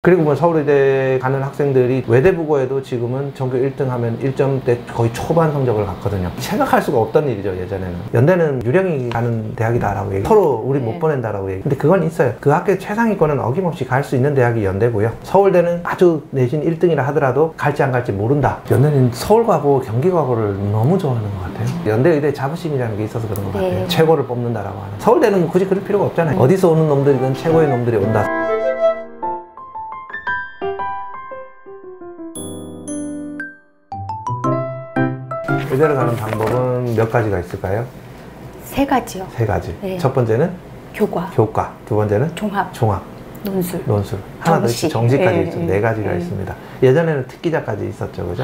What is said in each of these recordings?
그리고 뭐 서울의대 가는 학생들이 외대부고에도 지금은 전교 1등 하면 1점대 거의 초반 성적을 갖거든요. 생각할 수가 없던 일이죠, 예전에는. 연대는 유령이 가는 대학이다라고 얘기, 서로 우리 못 보낸다라고 얘기. 근데 그건 있어요. 그 학교의 최상위권은 어김없이 갈 수 있는 대학이 연대고요. 서울대는 아주 내신 1등이라 하더라도 갈지 안 갈지 모른다. 연대는 서울 가고 경기 가고를 너무 좋아하는 것 같아요. 연대 의대 자부심이라는 게 있어서 그런 것 같아요. 최고를 뽑는다라고 하는. 서울대는 굳이 그럴 필요가 없잖아요. 어디서 오는 놈들이든 최고의 놈들이 온다. 의대를 가는 방법은 몇 가지가 있을까요? 세 가지요. 세 가지. 네. 첫 번째는 교과. 교과. 두 번째는 종합. 종합. 논술. 논술. 하나 더 있죠. 정시까지 네, 있죠. 네, 네 가지가 네. 있습니다. 예전에는 특기자까지 있었죠. 그죠?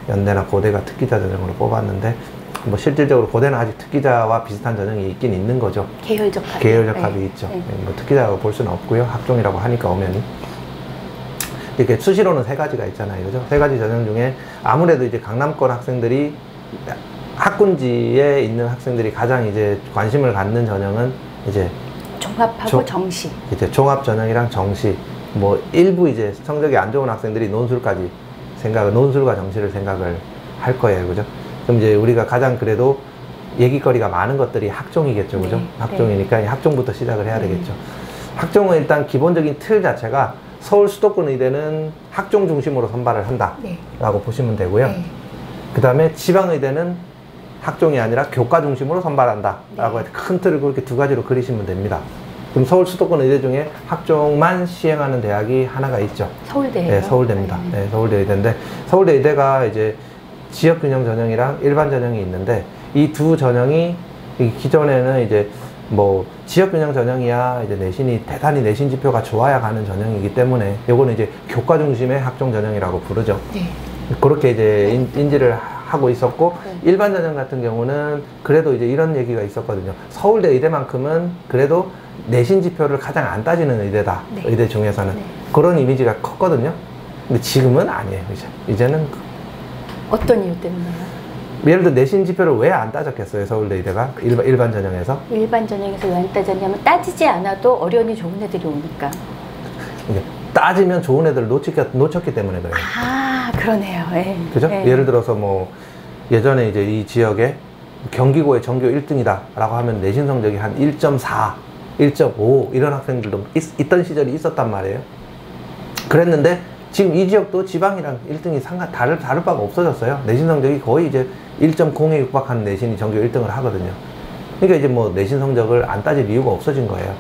연대나 고대가 특기자 전형으로 뽑았는데, 뭐 실질적으로 고대는 아직 특기자와 비슷한 전형이 있긴 있는 거죠. 계열적 합이. 계열적 합이 네. 있죠. 네. 뭐 특기자라고 볼 수는 없고요. 학종이라고 하니까 엄연히. 이렇게 수시로는 세 가지가 있잖아요. 그죠? 세 가지 전형 중에 아무래도 이제 강남권 학생들이, 학군지에 있는 학생들이 가장 이제 관심을 갖는 전형은 이제 종합하고 정시. 이제 종합 전형이랑 정시, 뭐 일부 이제 성적이 안 좋은 학생들이 논술까지 논술과 정시를 생각을 할 거예요. 그죠? 그럼 이제 우리가 가장 그래도 얘기거리가 많은 것들이 학종이겠죠. 그죠? 네, 학종이니까 이 학종부터 시작을 해야 되겠죠. 학종은 일단 기본적인 틀 자체가 서울 수도권 의대는 학종 중심으로 선발을 한다라고 보시면 되고요. 그 다음에 지방의대는 학종이 아니라 교과 중심으로 선발한다라고 큰 틀을 그렇게 두 가지로 그리시면 됩니다. 그럼 서울 수도권 의대 중에 학종만 시행하는 대학이 하나가 있죠. 서울대예요. 네, 서울대입니다. 네, 서울대 의대인데, 서울대 의대가 이제 지역균형 전형이랑 일반 전형이 있는데, 이 두 전형이 기존에는 이제 뭐 지역균형 전형이야 이제 내신이 대단히 내신 지표가 좋아야 가는 전형이기 때문에 요거는 이제 교과 중심의 학종 전형이라고 부르죠. 네. 그렇게 이제 인지를 하고 있었고, 일반 전형 같은 경우는 그래도 이제 이런 얘기가 있었거든요. 서울대 의대만큼은 그래도 내신 지표를 가장 안 따지는 의대다. 의대 중에서는. 그런 이미지가 컸거든요. 근데 지금은 아니에요. 이제는 어떤 이유 때문에요? 예를 들어 내신 지표를 왜 안 따졌겠어요, 서울대 의대가? 일반 전형에서? 일반 전형에서 왜 안 따졌냐면, 따지지 않아도 어련히 좋은 애들이 오니까. 따지면 좋은 애들을 놓쳤기 때문에 그래요. 아, 그러네요. 네. 그죠? 네. 예를 들어서 뭐 예전에 이제 이 지역에 경기고의 전교 1등이다 라고 하면 내신 성적이 한 1.4, 1.5 이런 학생들도 있던 시절이 있었단 말이에요. 그랬는데 지금 이 지역도 지방이랑 1등이 다를 바가 없어졌어요. 내신 성적이 거의 이제 1.0에 육박하는 내신이 전교 1등을 하거든요. 그러니까 이제 뭐 내신 성적을 안 따질 이유가 없어진 거예요.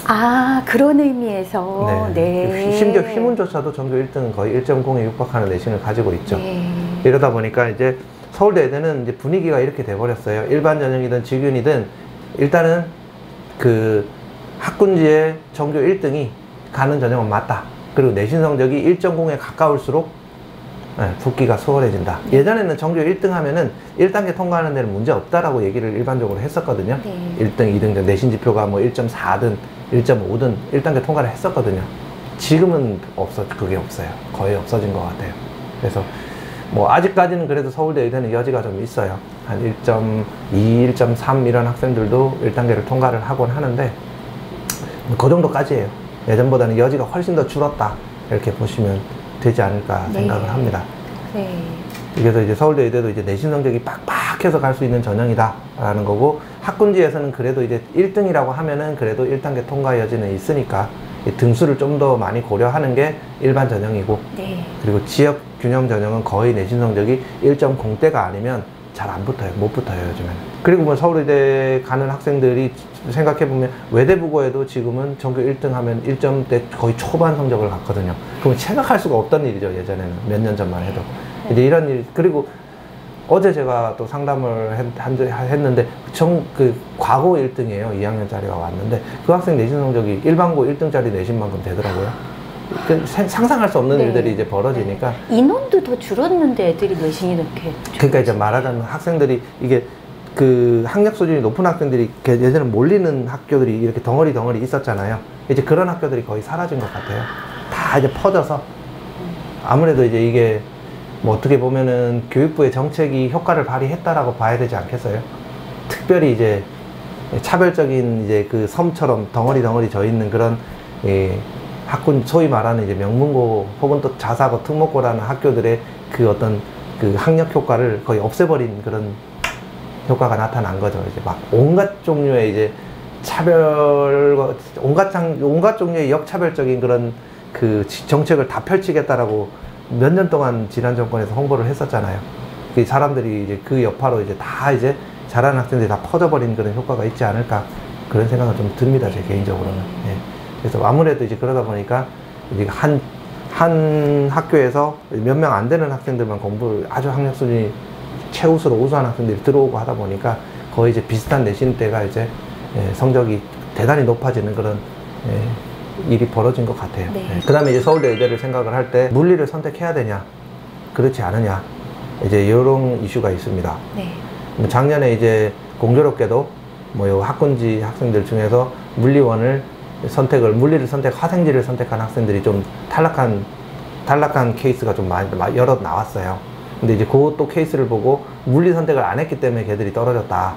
아, 그런 의미에서. 네. 심지어 휘문조차도 전교 1등은 거의 1.0에 육박하는 내신을 가지고 있죠. 이러다 보니까 이제 서울대 의대는 이제 분위기가 이렇게 돼버렸어요. 일반 전형이든 직윤이든 일단은 그 학군지에 전교 1등이 가는 전형은 맞다. 그리고 내신 성적이 1.0에 가까울수록 붙기가 수월해진다. 예전에는 전교 1등 하면은 1단계 통과하는 데는 문제 없다라고 얘기를 일반적으로 했었거든요. 1등, 2등, 내신 지표가 뭐 1.4든 1.5든 1단계 통과를 했었거든요. 지금은 그게 없어요. 거의 없어진 것 같아요. 그래서 뭐 아직까지는 그래도 서울대 의대는 여지가 좀 있어요. 한 1.2, 1.3 이런 학생들도 1단계를 통과를 하곤 하는데, 그 정도까지예요. 예전보다는 여지가 훨씬 더 줄었다, 이렇게 보시면 되지 않을까 생각을 합니다. 그래서 이제 서울대 의대도 이제 내신 성적이 빡빡해서 갈 수 있는 전형이다 라는 거고, 학군지에서는 그래도 이제 1등이라고 하면은 그래도 1단계 통과 여지는 있으니까 등수를 좀 더 많이 고려하는 게 일반 전형이고, 그리고 지역 균형 전형은 거의 내신 성적이 1.0대가 아니면 잘 안 붙어요. 못 붙어요, 요즘에는. 그리고 뭐 서울의대 가는 학생들이 생각해보면 외대부고에도 지금은 전교 1등 하면 1점대 거의 초반 성적을 갖거든요. 그럼 생각할 수가 없던 일이죠, 예전에는. 몇 년 전만 해도. 이제 이런 일, 그리고 어제 제가 또 상담을 했는데, 과고 1등이에요. 2학년짜리가 왔는데, 그 학생 내신 성적이 일반고 1등짜리 내신만큼 되더라고요. 상상할 수 없는 일들이 이제 벌어지니까. 인원도 더 줄었는데 애들이 내신이 이렇게. 그러니까 이제 말하자면 학생들이 이게 그 학력 수준이 높은 학생들이 예전에 몰리는 학교들이 이렇게 덩어리 있었잖아요. 이제 그런 학교들이 거의 사라진 것 같아요. 다 이제 퍼져서. 아무래도 이제 이게 뭐 어떻게 보면은 교육부의 정책이 효과를 발휘했다라고 봐야 되지 않겠어요? 특별히 이제 차별적인 이제 그 섬처럼 덩어리 져 있는 그런 학군, 소위 말하는 이제 명문고 혹은 또 자사고 특목고라는 학교들의 그 어떤 그 학력 효과를 거의 없애버린 그런 효과가 나타난 거죠. 이제 막 온갖 종류의 이제 차별과 온갖 종류의 역차별적인 그런 그 정책을 다 펼치겠다라고 몇 년 동안 지난 정권에서 홍보를 했었잖아요. 그 사람들이 이제 그 여파로 이제 다 이제 잘하는 학생들이 다 퍼져버린 그런 효과가 있지 않을까 그런 생각은 좀 듭니다. 제 개인적으로는. 예. 그래서 아무래도 이제 그러다 보니까 이제 한 학교에서 몇 명 안 되는 학생들만 공부를 아주 학력 수준이 최우수로 우수한 학생들이 들어오고 하다 보니까 거의 이제 비슷한 내신대가 이제 성적이 대단히 높아지는 그런 일이 벌어진 것 같아요. 네. 그 다음에 이제 서울대 의대를 생각을 할 때 물리를 선택해야 되냐 그렇지 않으냐 이제 이런 이슈가 있습니다. 네. 작년에 이제 공교롭게도 뭐 학군지 학생들 중에서 물리를 화생지를 선택한 학생들이 좀 탈락한 케이스가 좀 많이 여러 나왔어요. 근데 이제 그것도 케이스를 보고 물리 선택을 안 했기 때문에 걔들이 떨어졌다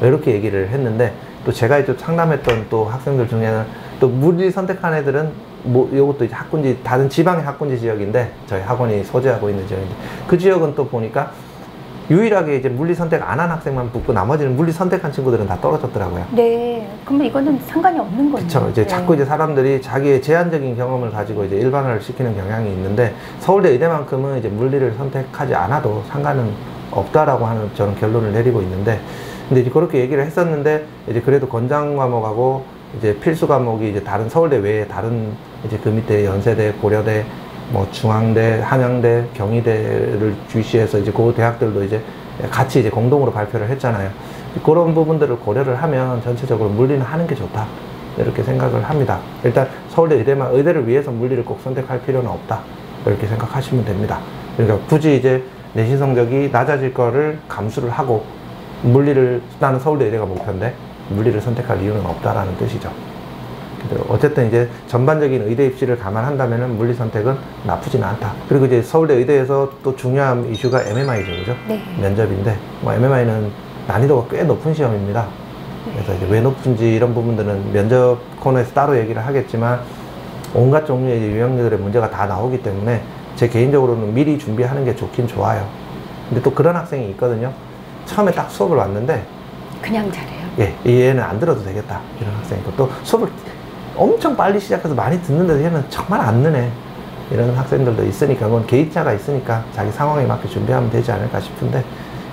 이렇게 얘기를 했는데, 또 제가 이제 상담했던 또 학생들 중에는 또 물리 선택한 애들은 뭐 이것도 이제 학군지 다른 지방의 학군지 지역인데 저희 학원이 소재하고 있는 지역인데 그 지역은 또 보니까 유일하게 이제 물리 선택 안 한 학생만 붙고 나머지는 물리 선택한 친구들은 다 떨어졌더라고요. 네. 그러면 이거는 상관이 없는 거죠. 그렇죠. 이제 네. 자꾸 이제 사람들이 자기의 제한적인 경험을 가지고 이제 일반화를 시키는 경향이 있는데, 서울대 의대만큼은 이제 물리를 선택하지 않아도 상관은 없다라고 하는 저는 결론을 내리고 있는데, 근데 이제 그렇게 얘기를 했었는데 이제 그래도 권장 과목하고 이제 필수 과목이 이제 다른 서울대 외에 다른 이제 그 밑에 연세대, 고려대, 뭐 중앙대, 한양대, 경희대를 주시해서 이제 그 대학들도 이제 같이 이제 공동으로 발표를 했잖아요. 그런 부분들을 고려를 하면 전체적으로 물리는 하는 게 좋다 이렇게 생각을 합니다. 일단 서울대 의대를 위해서 물리를 꼭 선택할 필요는 없다 이렇게 생각하시면 됩니다. 그러니까 굳이 이제 내신 성적이 낮아질 거를 감수를 하고 나는 서울대 의대가 목표인데 물리를 선택할 이유는 없다라는 뜻이죠. 어쨌든 이제 전반적인 의대 입시를 감안한다면은 물리 선택은 나쁘지는 않다. 그리고 이제 서울대 의대에서 또 중요한 이슈가 MMI죠, 그죠? 네. 면접인데, 뭐 MMI는 난이도가 꽤 높은 시험입니다. 그래서 이제 왜 높은지 이런 부분들은 면접 코너에서 따로 얘기를 하겠지만 온갖 종류의 이제 유형들의 문제가 다 나오기 때문에 제 개인적으로는 미리 준비하는 게 좋긴 좋아요. 근데 또 그런 학생이 있거든요. 처음에 딱 수업을 왔는데 그냥 잘해요. 예, 얘는 안 들어도 되겠다 이런 학생이 있고, 또 수업을 엄청 빨리 시작해서 많이 듣는데 얘는 정말 안 느네 이런 학생들도 있으니까, 그건 개인차가 있으니까 자기 상황에 맞게 준비하면 되지 않을까 싶은데,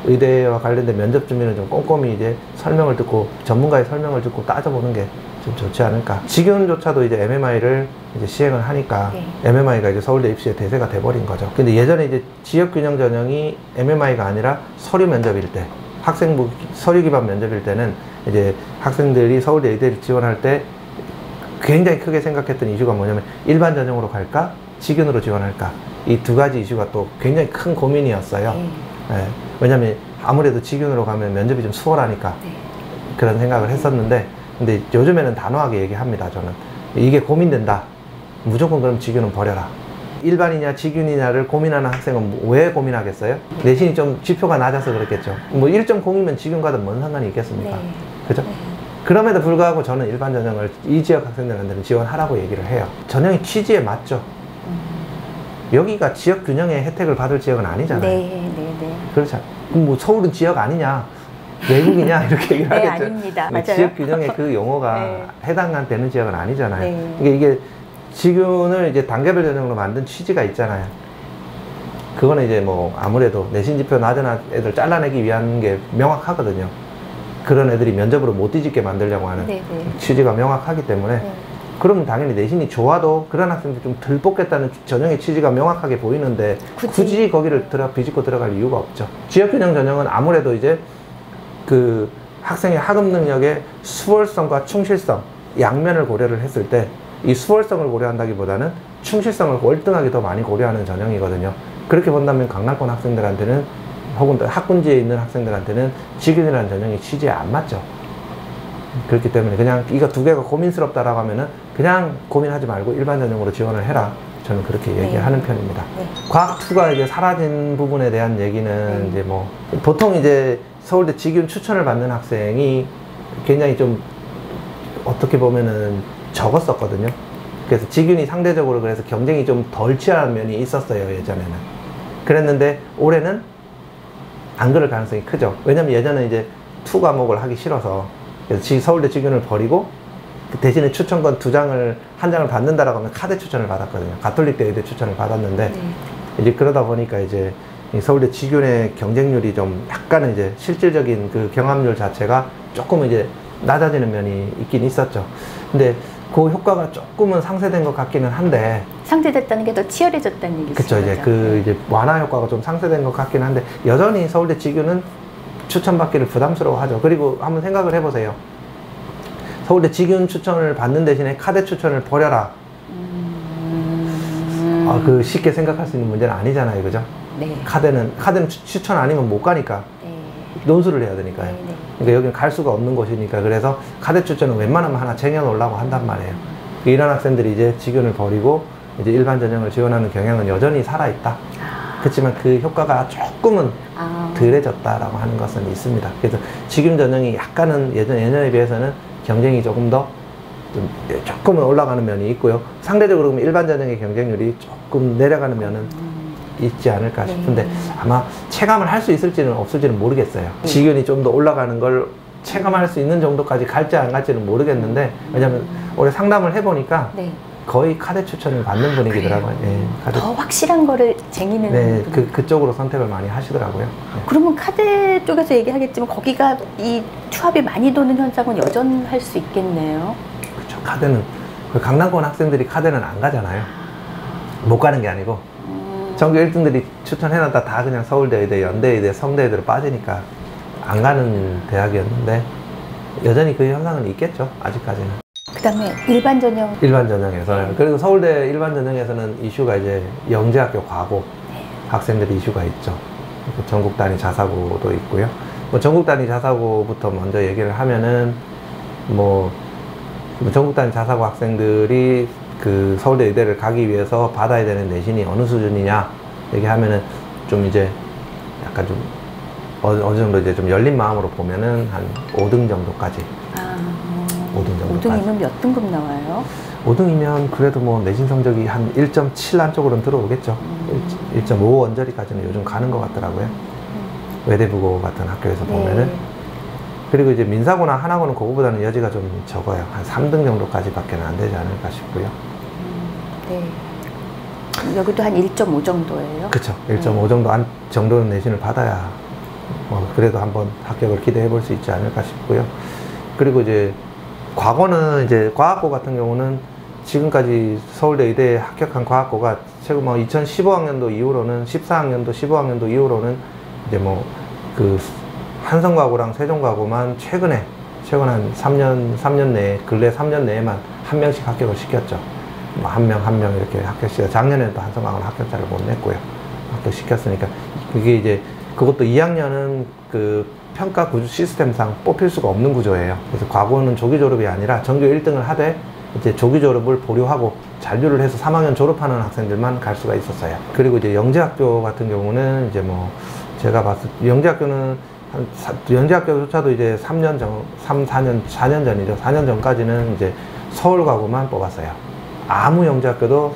의대와 관련된 면접 준비는 좀 꼼꼼히 이제 설명을 듣고 전문가의 설명을 듣고 따져보는 게 좀 좋지 않을까. 지금조차도 이제 MMI를 이제 시행을 하니까 네. MMI가 이제 서울대 입시의 대세가 돼버린 거죠. 근데 예전에 이제 지역균형 전형이 MMI가 아니라 서류 면접일 때, 학생부 서류 기반 면접일 때는 이제 학생들이 서울대 의대를 지원할 때 굉장히 크게 생각했던 이슈가 뭐냐면 일반 전형으로 갈까 직윤으로 지원할까, 이 두 가지 이슈가 또 굉장히 큰 고민이었어요. 예, 왜냐면 아무래도 직윤으로 가면 면접이 좀 수월하니까 네. 그런 생각을 했었는데, 근데 요즘에는 단호하게 얘기합니다. 저는 이게 고민된다, 무조건 그럼 직윤은 버려라. 일반이냐 직윤이냐를 고민하는 학생은 왜 고민하겠어요? 내신이 좀 지표가 낮아서 그렇겠죠. 뭐 1.0이면 직윤 가든 뭔 상관이 있겠습니까? 네. 그죠? 네. 그럼에도 불구하고 저는 일반 전형을 이 지역 학생들한테는 지원하라고 얘기를 해요. 전형이 취지에 맞죠. 여기가 지역 균형의 혜택을 받을 지역은 아니잖아요. 네, 네, 네. 그렇죠. 그럼 뭐 서울은 지역 아니냐, 외국이냐 이렇게 얘기를 네, 하겠죠. 아닙니다. 맞아요. 지역 균형의 그 용어가 네. 해당되는 지역은 아니잖아요. 네. 이게 직윤을 이제 단계별 전형으로 만든 취지가 있잖아요. 그거는 이제 뭐 아무래도 내신 지표 낮은 애들 잘라내기 위한 게 명확하거든요. 그런 애들이 면접으로 못 뒤집게 만들려고 하는 네, 네. 취지가 명확하기 때문에 네. 그러면 당연히 내신이 좋아도 그런 학생들 좀 덜 뽑겠다는 전형의 취지가 명확하게 보이는데 굳이 거기를 비집고 들어갈 이유가 없죠. 지역균형 전형은 아무래도 이제 그 학생의 학업 능력의 수월성과 충실성 양면을 고려를 했을 때 이 수월성을 고려한다기보다는 충실성을 월등하게 더 많이 고려하는 전형이거든요. 그렇게 본다면 강남권 학생들한테는 혹은 학군지에 있는 학생들한테는 직윤이라는 전형이 취지에 안 맞죠. 그렇기 때문에 그냥 이거 두 개가 고민스럽다라고 하면은 그냥 고민하지 말고 일반 전형으로 지원을 해라. 저는 그렇게 얘기하는 편입니다. 네. 과학2가 이제 사라진 부분에 대한 얘기는 이제 뭐 보통 이제 서울대 직윤 추천을 받는 학생이 굉장히 좀 어떻게 보면은 적었었거든요. 그래서 직윤이 상대적으로 그래서 경쟁이 좀 덜 치열한 면이 있었어요, 예전에는. 그랬는데 올해는 안 그럴 가능성이 크죠. 왜냐면 예전에 이제 투 과목을 하기 싫어서 그래서 서울대 직윤을 버리고 그 대신에 추천권 2장을, 1장을 받는다라고 하면 카드 추천을 받았거든요. 가톨릭대 의대 추천을 받았는데 이제 그러다 보니까 이제 이 서울대 직윤의 경쟁률이 좀 약간은 이제 실질적인 그 경합률 자체가 조금 이제 낮아지는 면이 있긴 있었죠. 근데 그 효과가 조금은 상쇄된 것 같기는 한데. 상쇄됐다는 게 더 치열해졌다는 얘기죠. 그쵸. 이제 그 이제 완화 효과가 좀 상쇄된 것 같긴 한데, 여전히 서울대 직윤은 추천받기를 부담스러워하죠. 그리고 한번 생각을 해보세요. 서울대 직윤 추천을 받는 대신에 카드 추천을 버려라. 그 쉽게 생각할 수 있는 문제는 아니잖아요, 그죠? 네. 카드는 추천 아니면 못 가니까. 네. 논술을 해야 되니까요. 네, 네. 그러니까 여기는 갈 수가 없는 곳이니까. 그래서 카드 추천은 웬만하면 하나 쟁여놓으려고 한단 말이에요. 이런 학생들이 이제 직윤을 버리고 이제 일반 전형을 지원하는 경향은 여전히 살아있다. 그렇지만 그 효과가 조금은 덜해졌다라고 하는 것은 있습니다. 그래서 직윤 전형이 약간은 예전에 비해서는 경쟁이 조금은 올라가는 면이 있고요. 상대적으로 그러면 일반 전형의 경쟁률이 조금 내려가는 면은 있지 않을까 싶은데, 아마 체감을 할 수 있을지는 없을지는 모르겠어요. 직윤이 좀 더 올라가는 걸 체감할 수 있는 정도까지 갈지 안 갈지는 모르겠는데, 왜냐면 올해 상담을 해보니까 거의 카드 추천을 받는 분위기더라고요. 예, 더 확실한 거를 쟁이는. 네, 그쪽으로 선택을 많이 하시더라고요. 네. 그러면 카드 쪽에서 얘기하겠지만 거기가 이 투합이 많이 도는 현상은 여전할 수 있겠네요. 그렇죠. 카드는 강남권 학생들이 카드는 안 가잖아요. 못 가는 게 아니고 전교 1등들이 추천해놨다 다 그냥 서울대 의대, 연대 의대, 성대 의대로 빠지니까 안 가는 대학이었는데, 여전히 그 현상은 있겠죠, 아직까지는. 그 다음에 일반 전형에서는, 그리고 서울대 일반 전형에서는 이슈가 이제 영재학교 과고 학생들이 이슈가 있죠. 전국 단위 자사고도 있고요. 뭐 전국 단위 자사고부터 먼저 얘기를 하면은 전국 단위 자사고 학생들이 그 서울대 의대를 가기 위해서 받아야 되는 내신이 어느 수준이냐 얘기하면은 좀 이제 약간 좀 어느 정도 이제 좀 열린 마음으로 보면은 한 5등 정도까지. 5등 정도까지. 5등이면 몇 등급 나와요? 5등이면 그래도 뭐 내신 성적이 한 1.7 안쪽으로는 들어오겠죠. 1.5 원저리까지는 요즘 가는 것 같더라고요. 외대부고 같은 학교에서 보면은. 그리고 이제 민사고나 하나고는 그거보다는 여지가 좀 적어요. 한 3등 정도까지밖에 안 되지 않을까 싶고요. 네. 여기도 한 1.5 정도예요? 그쵸. 1.5 정도는 내신을 받아야 그래도 한번 합격을 기대해 볼 수 있지 않을까 싶고요. 그리고 이제 과거는 이제 과학고 같은 경우는 지금까지 서울대 의대에 합격한 과학고가 최근 2015학년도 이후로는 14학년도 15학년도 이후로는 이제 그 한성과고랑 세종과고만 최근에 한 3년 내에, 근래 3년 내에만 한 명씩 합격을 시켰죠. 한 명 이렇게 합격시켜. 작년에는 또 한성과고는 합격자를 못 냈고요. 합격시켰으니까 그게 이제 그것도 2학년은 그 평가 구조 시스템상 뽑힐 수가 없는 구조예요. 그래서 과거는 조기 졸업이 아니라 전교 1등을 하되 이제 조기 졸업을 보류하고 잔류를 해서 3학년 졸업하는 학생들만 갈 수가 있었어요. 그리고 이제 영재학교 같은 경우는 이제 제가 봤을 때 영재학교는 연재학교조차도 이제 4년 전이죠. 4년 전까지는 이제 서울과고만 뽑았어요. 아무 영재학교도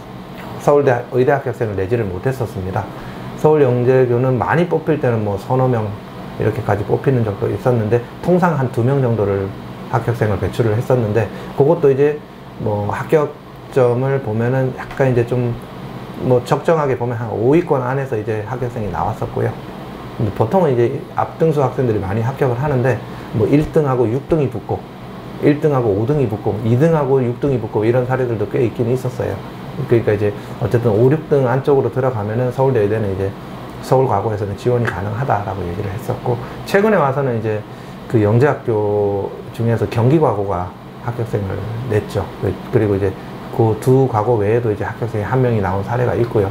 서울대 의대 합격생을 내지를 못했었습니다. 서울영재교는 많이 뽑힐 때는 서너 명 이렇게까지 뽑히는 적도 있었는데, 통상 한 2명 정도를 합격생을 배출을 했었는데, 그것도 이제 합격점을 보면은 약간 이제 좀 적정하게 보면 한 5위권 안에서 이제 합격생이 나왔었고요. 근데 보통은 이제 앞등수 학생들이 많이 합격을 하는데 1등하고 6등이 붙고 1등하고 5등이 붙고 2등하고 6등이 붙고 이런 사례들도 꽤 있긴 있었어요. 그러니까 이제 어쨌든 5, 6등 안쪽으로 들어가면은 서울대 의대는 이제 서울과고에서는 지원이 가능하다라고 얘기를 했었고, 최근에 와서는 이제 그 영재학교 중에서 경기과고가 합격생을 냈죠. 그리고 이제 그 두 과고 외에도 이제 학교생이 한 명이 나온 사례가 있고요.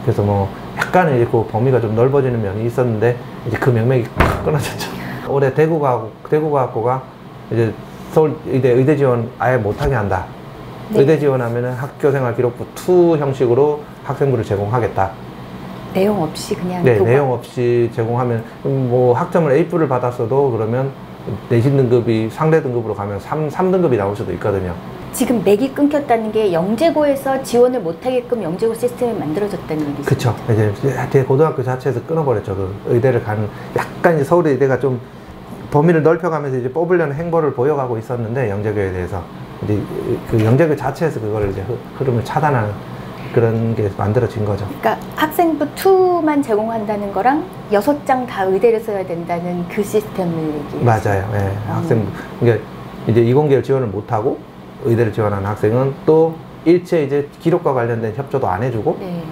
그래서 뭐 약간은 이제 그 범위가 좀 넓어지는 면이 있었는데 이제 그 명맥이 팍 끊어졌죠. 올해 대구과학고가 이제 서울의대 의대 지원 아예 못하게 한다. 네. 의대 지원하면은 학교생활 기록부 2 형식으로 학생부를 제공하겠다. 내용 없이 그냥. 네, 내용 없이 제공하면 뭐 학점을 A+를 받았어도 그러면 내신 등급이 상대 등급으로 가면 3등급이 나올 수도 있거든요. 지금 맥이 끊겼다는 게 영재고에서 지원을 못하게끔 영재고 시스템이 만들어졌다는 얘기죠. 그쵸. 이제 고등학교 자체에서 끊어버렸죠. 그 의대를 가는, 약간 이제 서울의 의대가 좀 범위를 넓혀가면서 이제 뽑으려는 행보를 보여가고 있었는데, 영재교에 대해서. 근데 그 영재교 자체에서 그걸 이제 흐름을 차단하는 그런 게 만들어진 거죠. 그러니까 학생부 2만 제공한다는 거랑 6장 다 의대를 써야 된다는 그 시스템을 얘기해요. 맞아요. 예. 학생부. 그러니까 이제 이공계를 지원을 못하고 의대를 지원하는 학생은 또 일체 이제 기록과 관련된 협조도 안 해주고, 네.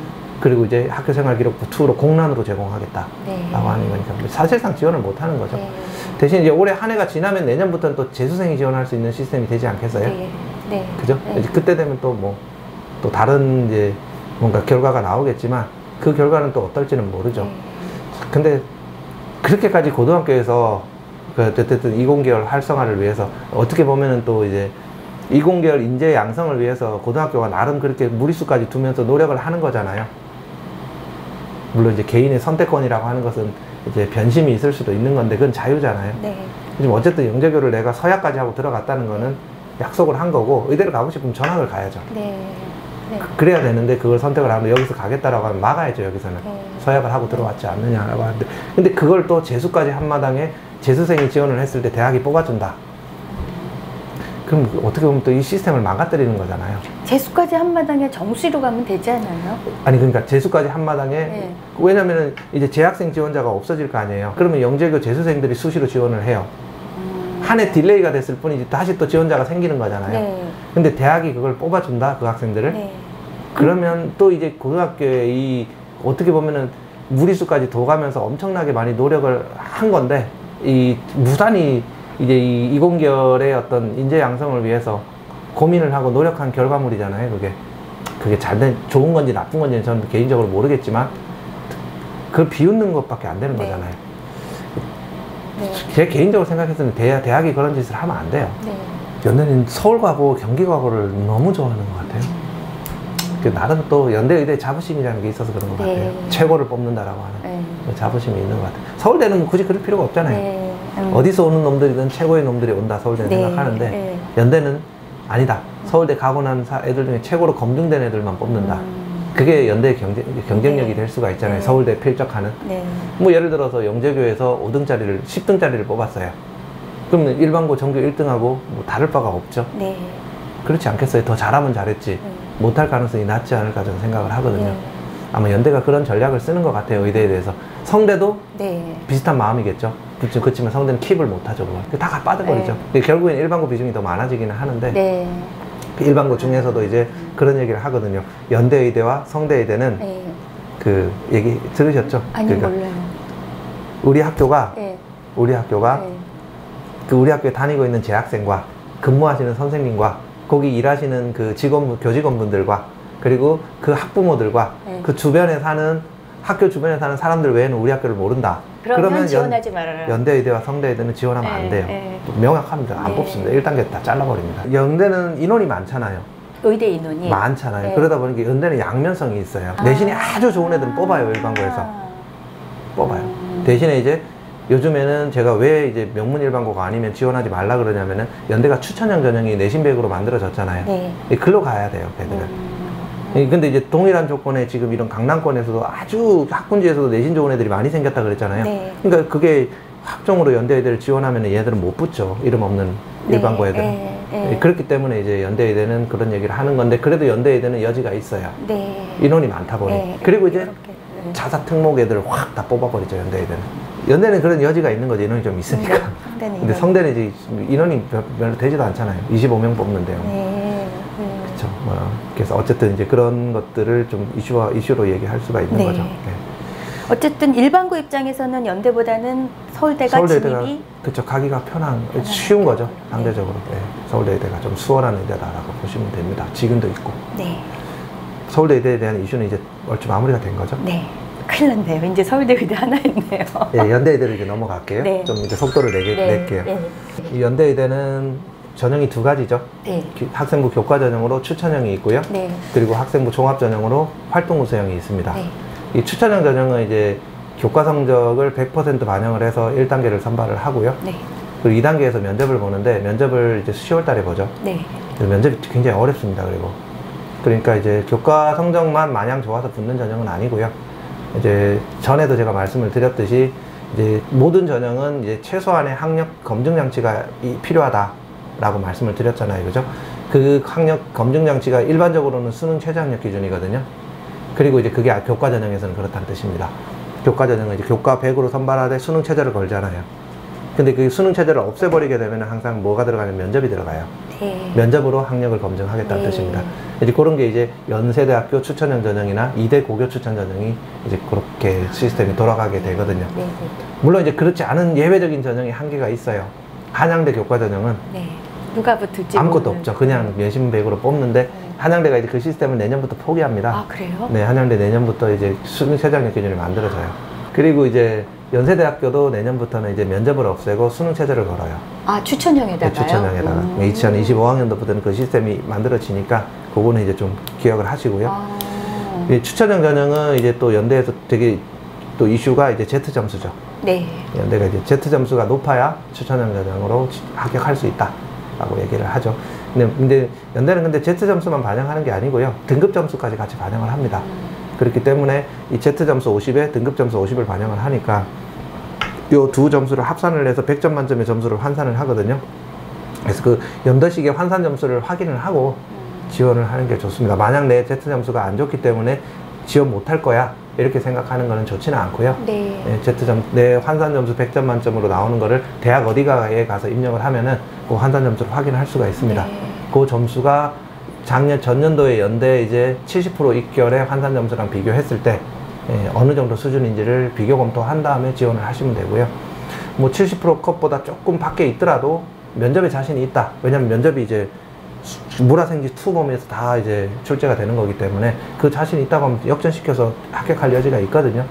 그리고 이제 학교생활 기록부 2로 공란으로 제공하겠다라고 네. 하는 거니까 사실상 지원을 못 하는 거죠. 네. 대신 이제 올해 한 해가 지나면 내년부터는 또 재수생이 지원할 수 있는 시스템이 되지 않겠어요? 네. 네. 그죠? 네. 이제 그때 되면 또 뭐, 또 다른 이제 뭔가 결과가 나오겠지만, 그 결과는 또 어떨지는 모르죠. 네. 근데 그렇게까지 고등학교에서 그 어쨌든 이공계열 활성화를 위해서, 어떻게 보면은 또 이제 이공계열 인재 양성을 위해서 고등학교가 나름 그렇게 무리수까지 두면서 노력을 하는 거잖아요. 물론 이제 개인의 선택권이라고 하는 것은 이제 변심이 있을 수도 있는 건데, 그건 자유잖아요. 네. 지금 어쨌든 영재교를 내가 서약까지 하고 들어갔다는 거는 약속을 한 거고, 의대를 가고 싶으면 전학을 가야죠. 네. 네. 그래야 되는데, 그걸 선택을 하면 여기서 가겠다라고 하면 막아야죠. 여기서는 네. 서약을 하고 들어왔지 않느냐라고 하는데, 근데 그걸 또 재수까지 한마당에 재수생이 지원을 했을 때 대학이 뽑아준다. 그럼 어떻게 보면 또 이 시스템을 망가뜨리는 거잖아요. 재수까지 한마당에 정시로 가면 되지 않아요? 아니, 그러니까 재수까지 한마당에, 네. 왜냐면은 이제 재학생 지원자가 없어질 거 아니에요. 그러면 영재교 재수생들이 수시로 지원을 해요. 한 해 딜레이가 됐을 뿐이지 다시 또 지원자가 생기는 거잖아요. 네. 근데 근데 대학이 그걸 뽑아준다, 그 학생들을. 네. 그러면 또 이제 고등학교에 이 어떻게 보면은 무리수까지 둬가면서 엄청나게 많이 노력을 한 건데, 이 무단히 이제 이 이공계열의 어떤 인재 양성을 위해서 고민을 하고 노력한 결과물이잖아요. 그게 잘된, 좋은 건지 나쁜 건지는 저는 개인적으로 모르겠지만, 그걸 비웃는 것밖에 안 되는 네. 거잖아요. 네. 제 개인적으로 생각했을 때 대학이 그런 짓을 하면 안 돼요. 네. 연대는 서울 가고 경기 가고를 너무 좋아하는 것 같아요. 그 나름 또 연대 의대 자부심이라는 게 있어서 그런 것 네. 같아요. 최고를 뽑는다라고 하는 네. 그 자부심이 있는 것 같아요. 서울대는 뭐 굳이 그럴 필요가 없잖아요. 네. 어디서 오는 놈들이든 최고의 놈들이 온다, 서울대는 네. 생각하는데, 네. 연대는 아니다. 서울대 가고 난 애들 중에 최고로 검증된 애들만 뽑는다. 그게 연대의 경쟁력이 네. 될 수가 있잖아요. 네. 서울대 필적하는. 네. 뭐 예를 들어서 영재교에서 5등짜리를 10등짜리를 뽑았어요. 그러면 일반고 전교 1등하고 뭐 다를 바가 없죠. 네. 그렇지 않겠어요? 더 잘하면 잘했지. 못할 가능성이 낮지 않을까 저는 생각을 하거든요. 네. 아마 연대가 그런 전략을 쓰는 것 같아요. 의대에 대해서. 성대도 네. 비슷한 마음이겠죠. 그렇지만 성대는 킵을 못하죠. 그걸 다 빠져버리죠. 결국엔 일반고 비중이 더 많아지기는 하는데, 네. 일반고 중에서도 이제 그런 얘기를 하거든요. 연대의대와 성대의대는 네. 그 얘기 들으셨죠? 아니, 그러니까 몰라요. 우리 학교가 네. 우리 학교가 네. 그 우리 학교에 다니고 있는 재학생과 근무하시는 선생님과 거기 일하시는 그 교직원분들과 그리고 그 학부모들과 네. 그 주변에 사는 학교 주변에 사는 사람들 외에는 우리 학교를 모른다. 그러면 지원하지 말아라. 연대의대와 성대의대는 지원하면 안 돼요. 명확합니다. 안 네. 뽑습니다. 1단계 다 잘라버립니다. 연대는 인원이 많잖아요. 의대 인원이 많잖아요. 네. 그러다 보니까 연대는 양면성이 있어요. 내신이 아주 좋은 애들은 뽑아요. 일반고에서. 뽑아요. 대신에 이제 요즘에는 제가 왜 이제 명문 일반고가 아니면 지원하지 말라 그러냐면은, 연대가 추천형 전형이 내신 배역으로 만들어졌잖아요. 네. 글로 가야 돼요, 걔들은. 근데 이제 동일한 조건에 지금 이런 강남권에서도 아주 학군지에서도 내신 좋은 애들이 많이 생겼다 그랬잖아요. 네. 그러니까 그게 학종으로 연대 애들을 지원하면 얘들은 못 붙죠. 이름 없는 네. 일반고 애들은. 네. 네. 그렇기 때문에 이제 연대 애들은 그런 얘기를 하는 건데, 그래도 연대 애들은 여지가 있어요. 네. 인원이 많다 보니. 네. 그리고 이제 그렇게, 네. 자사 특목 애들을 확 다 뽑아버리죠, 연대 애들은. 연대는 그런 여지가 있는 거죠. 인원이 좀 있으니까. 성대는 근데 성대는 이제 인원이 별로 되지도 않잖아요. 25명 뽑는데요. 네. 그렇죠. 그래서 어쨌든 이제 그런 것들을 좀 이슈로 얘기할 수가 있는 네. 거죠. 네. 어쨌든 일반고 입장에서는 연대보다는 서울대가 진입이 그렇죠. 가기가 쉬운 거죠. 상대적으로. 네. 서울대 의대가 좀 수월한 의대다라고 보시면 됩니다. 지금도 있고. 네. 서울대 의대에 대한 이슈는 이제 얼추 마무리가 된 거죠. 네. 큰일 났네요. 이제 서울대 의대 하나 있네요. 예, 연대 의대로 이제 넘어갈게요. 네. 좀 이제 속도를 낼게요. 네. 이 연대 의대는 전형이 두 가지죠. 네. 학생부 교과 전형으로 추천형이 있고요. 네. 그리고 학생부 종합 전형으로 활동 우수형이 있습니다. 네. 이 추천형 전형은 이제 교과 성적을 100% 반영을 해서 1단계를 선발을 하고요. 네. 그리고 2단계에서 면접을 보는데, 면접을 이제 10월 달에 보죠. 네. 면접이 굉장히 어렵습니다. 그러니까 이제 교과 성적만 마냥 좋아서 붙는 전형은 아니고요. 이제 전에도 제가 말씀을 드렸듯이 이제 모든 전형은 이제 최소한의 학력 검증 장치가 필요하다라고 말씀을 드렸잖아요. 그죠? 그 학력 검증 장치가 일반적으로는 수능 최저학력 기준이거든요. 그리고 이제 그게 교과 전형에서는 그렇다는 뜻입니다. 교과 전형은 이제 교과 100으로 선발하되 수능 최저를 걸잖아요. 근데 그 수능 최저를 없애버리게 되면 항상 뭐가 들어가냐면 면접이 들어가요. 네. 면접으로 학력을 검증하겠다는 네. 뜻입니다. 이제 그런 게 이제 연세대학교 추천형 전형이나 이대 고교 추천 전형이 이제 그렇게 시스템이 돌아가게 되거든요. 네. 물론 이제 그렇지 않은 예외적인 전형이 한계가 있어요. 한양대 교과 전형은 네. 누가 붙을지 아무것도 모르는. 없죠. 그냥 면심백으로 뽑는데 한양대가 이제 그 시스템을 내년부터 포기합니다. 아, 그래요? 네, 한양대 내년부터 이제 수능 최저학력 기준이 만들어져요. 그리고 이제 연세대학교도 내년부터는 이제 면접을 없애고 수능 최저를 걸어요. 아, 추천형에다가요? 네, 추천형에다가. 2025학년도부터는 그 시스템이 만들어지니까 그거는 이제 좀 기억을 하시고요. 아. 이 추천형 전형은 이제 또 연대에서 되게 또 이슈가 이제 Z 점수죠. 네. 연대가 이제 Z 점수가 높아야 추천형 전형으로 합격할 수 있다라고 얘기를 하죠. 근데 연대는 근데 Z 점수만 반영하는 게 아니고요. 등급 점수까지 같이 반영을 합니다. 그렇기 때문에 이 Z 점수 50에 등급 점수 50을 반영을 하니까 요 두 점수를 합산을 해서 100점 만점의 점수를 환산을 하거든요. 그래서 그 연도식의 환산 점수를 확인을 하고 지원을 하는 게 좋습니다. 만약 내 Z 점수가 안 좋기 때문에 지원 못할 거야 이렇게 생각하는 거는 좋지는 않고요. 네. 내 환산 점수 100점 만점으로 나오는 거를 대학 어디가에 가서 입력을 하면은 그 환산 점수를 확인할 수가 있습니다. 네. 그 점수가 전년도에 연대 이제 70% 입결의 환산 점수랑 비교했을 때 어느 정도 수준인지를 비교 검토한 다음에 지원을 하시면 되고요. 뭐 70% 컷보다 조금 밖에 있더라도 면접에 자신이 있다. 왜냐면 면접이 이제 물화생지 투범에서 다 이제 출제가 되는 거기 때문에 그 자신이 있다고 하면 역전시켜서 합격할 여지가 있거든요.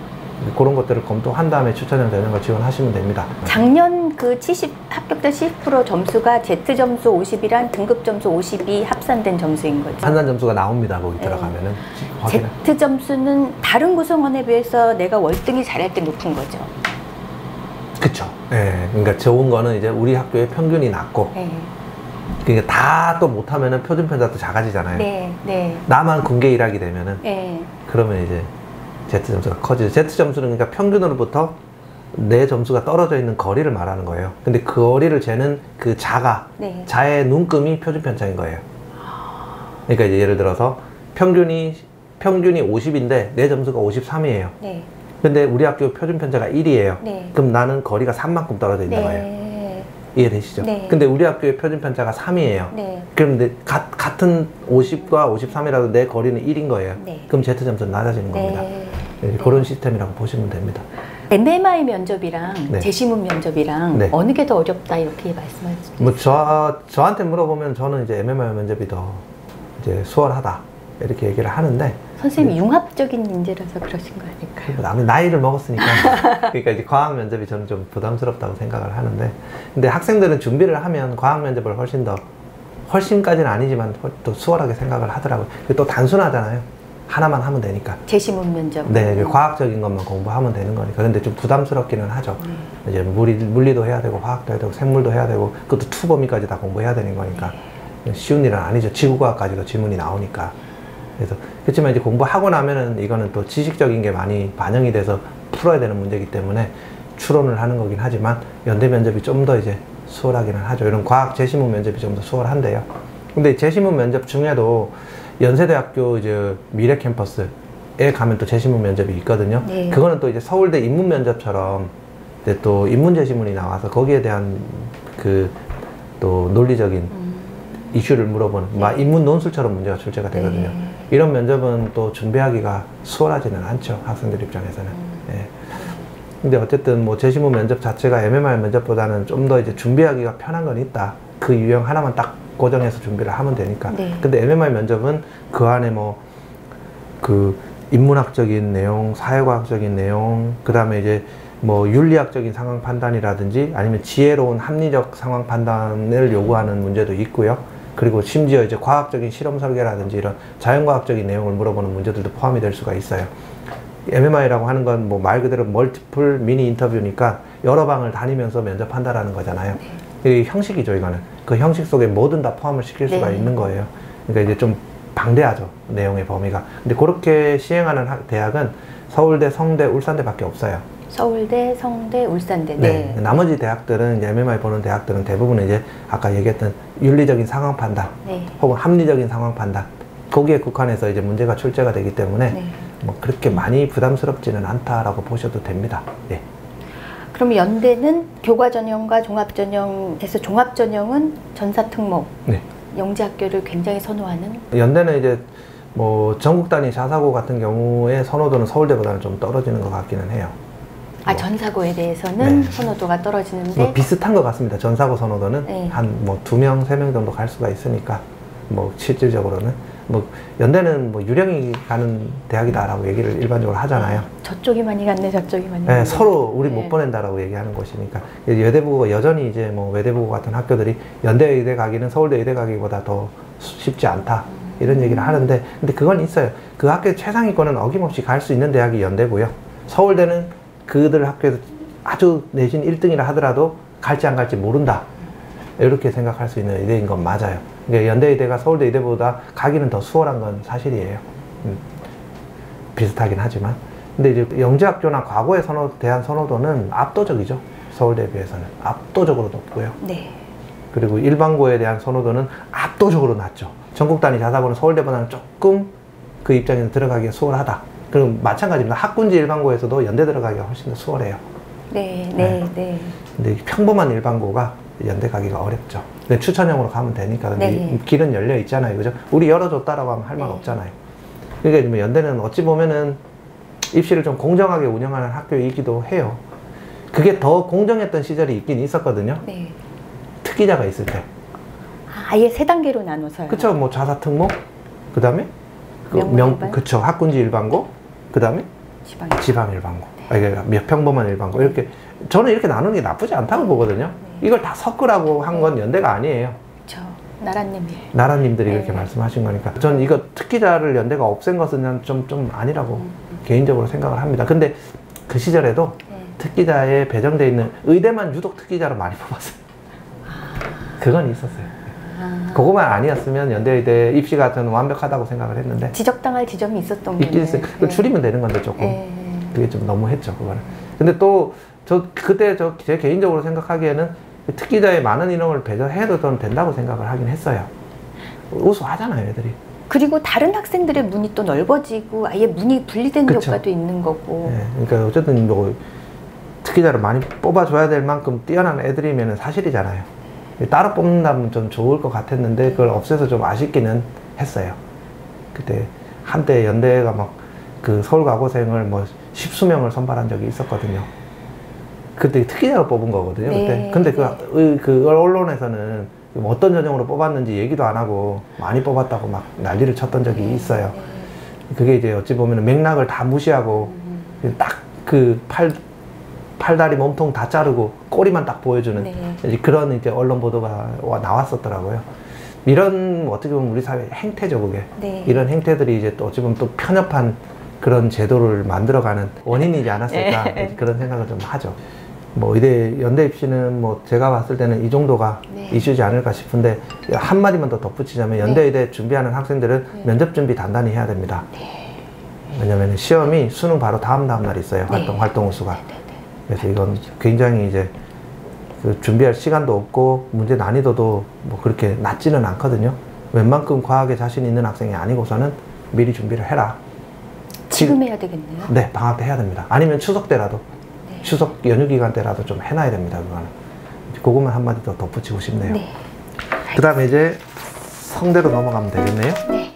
그런 것들을 검토한 다음에 추천형 전형을 지원하시면 됩니다. 작년 그 합격자 70% 점수가 Z 점수 50이랑 등급 점수 50이 합산된 점수인 거죠. 환산 점수가 나옵니다. 거기 들어가면은. 확인을. Z 점수는 다른 구성원에 비해서 내가 월등히 잘할 때 높은 거죠. 그쵸. 예. 그러니까 좋은 거는 이제 우리 학교의 평균이 낮고, 네. 그러니까 다 또 못하면은 표준 편차도 작아지잖아요. 네. 네. 나만 군계 일학이 되면은, 네. 그러면 이제 Z 점수가 커지죠. Z 점수는 그러니까 평균으로부터 내 점수가 떨어져 있는 거리를 말하는 거예요. 근데 그 거리를 재는 그 네. 자의 눈금이 표준 편차인 거예요. 그러니까 이제 예를 들어서 평균이 50인데 내 점수가 53이에요. 네. 근데 우리 학교 표준 편차가 1이에요. 네. 그럼 나는 거리가 3만큼 떨어져 있는 거예요. 네. 이해되시죠? 네. 근데 우리 학교의 표준 편차가 3이에요. 네. 그럼 같은 50과 53이라도 내 거리는 1인 거예요. 네. 그럼 Z 점수는 낮아지는 겁니다. 네. 그런 시스템이라고 보시면 됩니다. MMI 면접이랑 네. 재시문 면접이랑 네. 어느 게 더 어렵다 이렇게 말씀하셨죠? 뭐 저한테 물어보면 저는 이제 MMI 면접이 더 이제 수월하다 이렇게 얘기를 하는데, 선생님이 융합적인 인재라서 그러신 거 아닐까요? 남의 나이를 먹었으니까 그러니까 이제 과학 면접이 저는 좀 부담스럽다고 생각을 하는데, 근데 학생들은 준비를 하면 과학 면접을 훨씬까지는 아니지만 또 수월하게 생각을 하더라고요. 또 단순하잖아요. 하나만 하면 되니까. 재시문 면접. 네, 과학적인 것만 공부하면 되는 거니까. 근데 좀 부담스럽기는 하죠. 이제 물리도 해야 되고 화학도 해야 되고 생물도 해야 되고 그것도 투범위까지 다 공부해야 되는 거니까 쉬운 일은 아니죠. 지구과학까지도 지문이 나오니까. 그래서 그렇지만 이제 공부하고 나면은 이거는 또 지식적인 게 많이 반영이 돼서 풀어야 되는 문제이기 때문에 추론을 하는 거긴 하지만 연대 면접이 좀 더 이제 수월하기는 하죠. 이런 과학 재시문 면접이 좀 더 수월한데요. 근데 재시문 면접 중에도 연세대학교 이제 미래 캠퍼스에 가면 또 재시문 면접이 있거든요. 네. 그거는 또 이제 서울대 인문 면접처럼 이제 또 인문 재시문이 나와서 거기에 대한 그 또 논리적인 이슈를 물어보는 막 인문 논술처럼 문제가 출제가 되거든요. 네. 이런 면접은 또 준비하기가 수월하지는 않죠. 학생들 입장에서는. 예. 근데 어쨌든 뭐 재시문 면접 자체가 MMR 면접보다는 좀 더 이제 준비하기가 편한 건 있다. 그 유형 하나만 딱 고정해서 준비를 하면 되니까. 네. 근데 MMR 면접은 그 안에 뭐 그 인문학적인 내용, 사회과학적인 내용, 그 다음에 이제 뭐 윤리학적인 상황 판단이라든지 아니면 지혜로운 합리적 상황 판단을 요구하는 문제도 있고요. 그리고 심지어 이제 과학적인 실험 설계라든지 이런 자연과학적인 내용을 물어보는 문제들도 포함이 될 수가 있어요. MMI라고 하는 건 뭐 말 그대로 멀티플 미니 인터뷰니까 여러 방을 다니면서 면접한다라는 거잖아요. 이게 형식이죠, 이거는. 그 형식 속에 뭐든 다 포함을 시킬 수가 네. 있는 거예요. 그러니까 이제 좀 방대하죠, 내용의 범위가. 근데 그렇게 시행하는 대학은 서울대, 성대, 울산대밖에 없어요. 서울대, 성대, 울산대. 네. 네. 나머지 대학들은 이제 MMI 보는 대학들은 대부분 이제 아까 얘기했던 윤리적인 상황 판단, 네. 혹은 합리적인 상황 판단, 거기에 국한해서 이제 문제가 출제가 되기 때문에 네. 뭐 그렇게 많이 부담스럽지는 않다라고 보셔도 됩니다. 네. 그럼 연대는 교과전형과 종합전형에서 종합전형은 전사특목, 네. 영재학교를 굉장히 선호하는. 연대는 이제 뭐 전국 단위 자사고 같은 경우에 선호도는 서울대보다는 좀 떨어지는 것 같기는 해요. 뭐, 전사고에 대해서는 네. 선호도가 떨어지는데. 뭐 비슷한 것 같습니다. 전사고 선호도는 네. 한 뭐 2명, 3명 정도 갈 수가 있으니까 뭐 실질적으로는 뭐 연대는 뭐 유령이 가는 대학이다라고 얘기를 일반적으로 하잖아요. 저쪽이 많이 갔네, 저쪽이 많이 네, 갔네. 서로 우리 네. 못 보낸다라고 얘기하는 곳이니까. 외대부고 여전히 이제 뭐 외대부고 같은 학교들이 연대 의대 가기는 서울대 의대 가기보다 더 쉽지 않다 이런 얘기를 하는데, 근데 그건 있어요. 그 학교의 최상위권은 어김없이 갈 수 있는 대학이 연대고요. 서울대는 그들 학교에서 아주 내신 1등이라 하더라도 갈지 안 갈지 모른다, 이렇게 생각할 수 있는 의대인 건 맞아요. 그러니까 연대 의대가 서울대 의대보다 가기는 더 수월한 건 사실이에요. 비슷하긴 하지만. 근데 이제 영재학교나 과거에 대한 선호도는 압도적이죠. 서울대에 비해서는 압도적으로 높고요. 네. 그리고 일반고에 대한 선호도는 압도적으로 낮죠. 전국 단위 자사고는 서울대보다는 조금 그 입장에서 들어가기가 수월하다. 그럼 마찬가지입니다. 학군지 일반고에서도 연대 들어가기가 훨씬 더 수월해요. 네, 네, 네. 네. 근데 평범한 일반고가 연대 가기가 어렵죠. 근데 추천형으로 가면 되니까. 근데 네. 길은 열려 있잖아요. 그죠? 우리 열어줬다라고 하면 할 말 네. 없잖아요. 그러니까 뭐 연대는 어찌 보면은 입시를 좀 공정하게 운영하는 학교이기도 해요. 그게 더 공정했던 시절이 있긴 있었거든요. 네. 특기자가 있을 때. 아예 세 단계로 나눠서요. 그쵸? 뭐 자사특목, 그 다음에 명문일반? 그쵸. 학군지 일반고, 그 다음에 지방. 지방일반고. 몇 평범한 일반고. 이렇게 저는 이렇게 나누는 게 나쁘지 않다고 보거든요. 이걸 다 섞으라고 한 건 연대가 아니에요. 저 나라님이. 나라님들이 네. 그렇게 말씀하신 거니까. 전 이거 특기자를 연대가 없앤 것은 좀 아니라고 개인적으로 생각을 합니다. 근데 그 시절에도 네. 특기자에 배정돼 있는 의대만 유독 특기자로 많이 뽑았어요. 그건 있었어요. 그거만 아니었으면 연대의대 입시가 저는 완벽하다고 생각을 했는데 지적당할 지점이 있었던 있긴 거예요. 있어요. 그거 줄이면 되는 건데 조금 네. 그게 좀 너무했죠, 그거는. 근데 또 그때 제 개인적으로 생각하기에는 특기자의 많은 인원을 배정해도 저는 된다고 생각을 하긴 했어요. 우수하잖아요, 애들이. 그리고 다른 학생들의 문이 또 넓어지고 아예 문이 분리된 그쵸. 효과도 있는 거고. 네, 그러니까 어쨌든 뭐 특기자를 많이 뽑아줘야 될 만큼 뛰어난 애들이면 사실이잖아요. 따로 뽑는다면 좀 좋을 것 같았는데 그걸 없애서 좀 아쉽기는 했어요. 그때 한때 연대가 막 그 서울과고생을 뭐 10수명을 선발한 적이 있었거든요. 그때 특기자로 뽑은 거거든요. 네. 그때. 근데 그 언론에서는 어떤 전형으로 뽑았는지 얘기도 안 하고 많이 뽑았다고 막 난리를 쳤던 적이 있어요. 그게 이제 어찌 보면 맥락을 다 무시하고 딱 그 팔다리 몸통 다 자르고 꼬리만 딱 보여주는 네. 이제 그런 이제 언론 보도가 나왔었더라고요. 이런 어떻게 보면 우리 사회 행태죠, 그게. 네. 이런 행태들이 이제 또 어찌 보면 또 편협한 그런 제도를 만들어가는 원인이지 않았을까 네. 그런 생각을 좀 하죠. 뭐 연대 입시는 뭐 제가 봤을 때는 이 정도가 네. 이슈지 않을까 싶은데 한마디만 더 덧붙이자면 연대의대 준비하는 학생들은 면접 준비 단단히 해야 됩니다. 왜냐면 시험이 수능 바로 다음 날 있어요. 활동 우수가. 그래서 이건 굉장히 이제 그 준비할 시간도 없고 문제 난이도도 뭐 그렇게 낮지는 않거든요. 웬만큼 과학에 자신 있는 학생이 아니고서는 미리 준비를 해라. 지금 해야 되겠네요. 네, 방학 때 해야 됩니다. 아니면 추석 때라도, 네. 추석 연휴 기간 때라도 좀 해놔야 됩니다. 그거는. 그것만 한마디 더 덧붙이고 싶네요. 네. 그 다음에 이제 성대로 넘어가면 되겠네요. 네.